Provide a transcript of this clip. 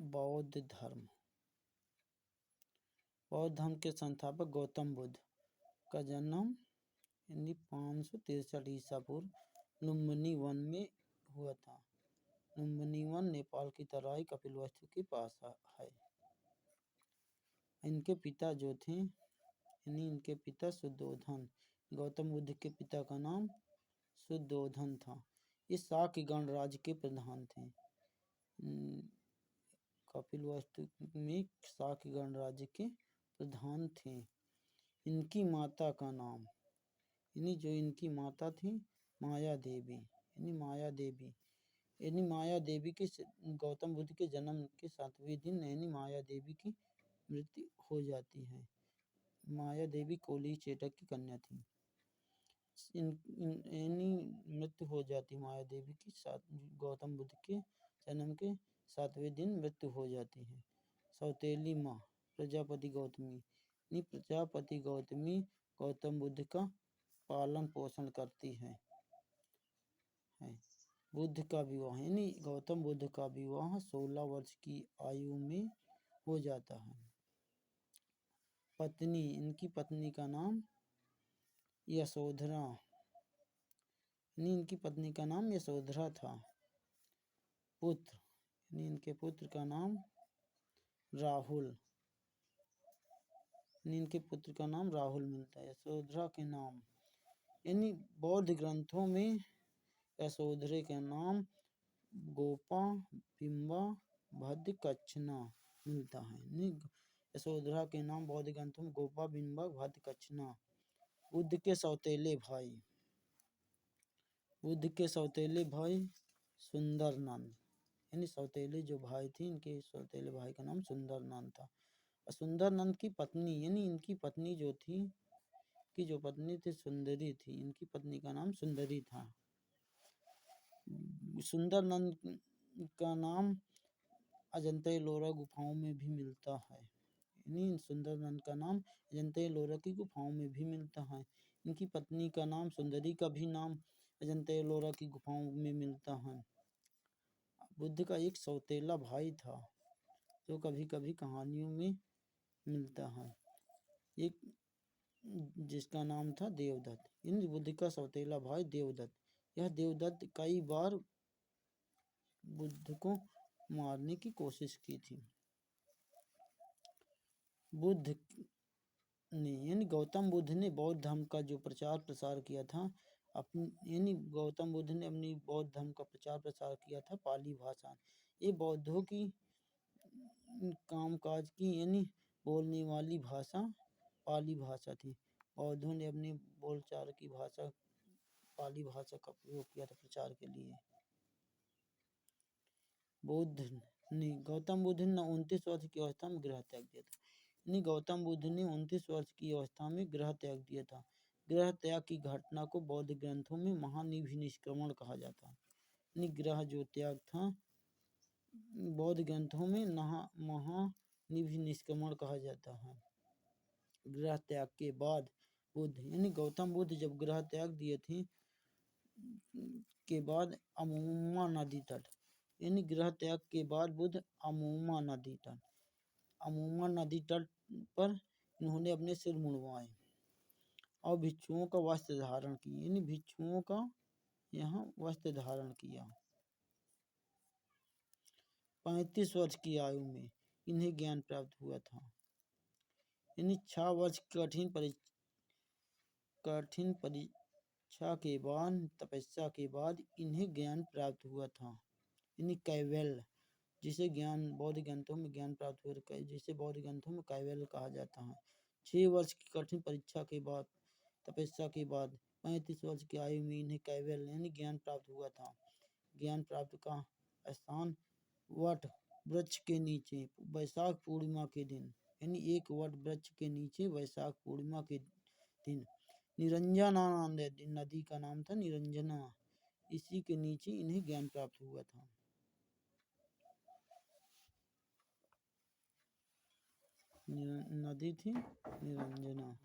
बौद्ध धर्म। बौद्ध धर्म के संस्थापक गौतम बुद्ध का जन्म 563 ईसा पूर्व लुम्बिनी वन में हुआ था। लुम्बिनी वन नेपाल की तराई कपिलवस्तु के पास है। इनके पिता जो थे इनके पिता शुद्धोधन, गौतम बुद्ध के पिता का नाम शुद्धोधन था। इस शाक्य गणराज्य के प्रधान थे। कपिलवस्तु में शाक्य गणराज्य के प्रधान थे। इनकी माता का नाम इनकी माता थी माया देवी। माया देवी के गौतम बुद्ध के जन्म के 7वें दिन माया देवी की मृत्यु हो जाती है। माया देवी कोली चेटक की कन्या थी। मृत्यु हो जाती माया देवी की गौतम बुद्ध के जन्म के 7वें दिन मृत्यु हो जाती है। सौतेली माँ प्रजापति गौतमी। प्रजापति गौतमी गौतम बुद्ध का पालन पोषण करती है। बुद्ध का विवाह गौतम बुद्ध का विवाह 16 वर्ष की आयु में हो जाता है। पत्नी इनकी पत्नी का नाम यशोधरा। इनकी पत्नी का नाम यशोधरा था। पुत्र इनके पुत्र का नाम राहुल। इनके पुत्र का नाम राहुल मिलता है। यशोधरा के नाम बौद्ध ग्रंथों में यशोधरा का नाम गोपा बिंबा भद्दकच्छना मिलता है। यशोधरा के नाम बौद्ध ग्रंथों में गोपा बिंबा भद्दकच्छना। बुद्ध के सौतेले भाई सुंदरनंद। सौतेले जो भाई थे इनके सौतेले भाई का नाम सुंदरनंद था। सुंदरनंद की पत्नी इनकी पत्नी जो पत्नी थी सुंदरी थी। इनकी पत्नी का नाम सुंदरी था। सुंदरनंद का नाम अजंता एलोरा गुफाओं में भी मिलता है। सुंदरनंद का नाम अजंता एलोरा की गुफाओं में भी मिलता है। इनकी पत्नी का नाम सुंदरी का भी नाम अजंता एलोरा की गुफाओं में मिलता है। बुद्ध का एक सौतेला भाई था जो कभी कभी कहानियों में मिलता है। एक जिसका नाम था देवदत्त। बुद्ध का सौतेला भाई देवदत्त। यह देवदत्त कई बार बुद्ध को मारने की कोशिश की थी। गौतम बुद्ध ने बौद्ध धर्म का जो प्रचार प्रसार किया था गौतम बुद्ध ने अपनी बौद्ध धर्म का प्रचार प्रसार किया था पाली भाषा। ये बौद्धों की कामकाज की बोलने वाली भाषा पाली भाषा थी। बौद्धों ने अपनी बोलचाल की भाषा पाली भाषा का प्रयोग किया था प्रचार के लिए। गौतम बुद्ध ने 29 वर्ष की अवस्था में गृह त्याग दिया था। गौतम बुद्ध ने 29 वर्ष की अवस्था में गृह त्याग दिया था। गृह त्याग की घटना को बौद्ध ग्रंथों में महानिधि निष्क्रमण कहा जाता है। गृह जो त्याग था बौद्ध ग्रंथों में महानिधि निष्क्रमण कहा जाता है। गृह त्याग के बाद बुद्ध गौतम बुद्ध जब गृह त्याग दिए थे के बाद अमूमा नदी तट गृह त्याग के बाद बुद्ध अमूमा नदी तट पर इन्होंने अपने सिर मुंडवाए और भिक्षुओं का वस्त्र धारण किए। भिक्षुओं का यहाँ वस्त्र धारण किया। 35 वर्ष की आयु में इन्हें ज्ञान प्राप्त हुआ था। 6 वर्ष कठिन परीक्षा के बाद तपस्या के बाद इन्हें ज्ञान प्राप्त हुआ था। कैवल्य जिसे बौद्ध ग्रंथों में ज्ञान प्राप्त हुआ जिसे बौद्ध ग्रंथों में कैवल्य कहा जाता है। 6 वर्ष की कठिन परीक्षा के बाद तपस्या के बाद 35 वर्ष की आयु में इन्हें कैवल्य ज्ञान प्राप्त हुआ था। ज्ञान प्राप्त का स्थान वट वृक्ष के नीचे वैशाख पूर्णिमा के दिन एक वट वृक्ष के नीचे वैशाख पूर्णिमा के दिन निरंजना नदी का नाम था निरंजना। इसी के नीचे इन्हें ज्ञान प्राप्त हुआ था। नदी थी निरंजना।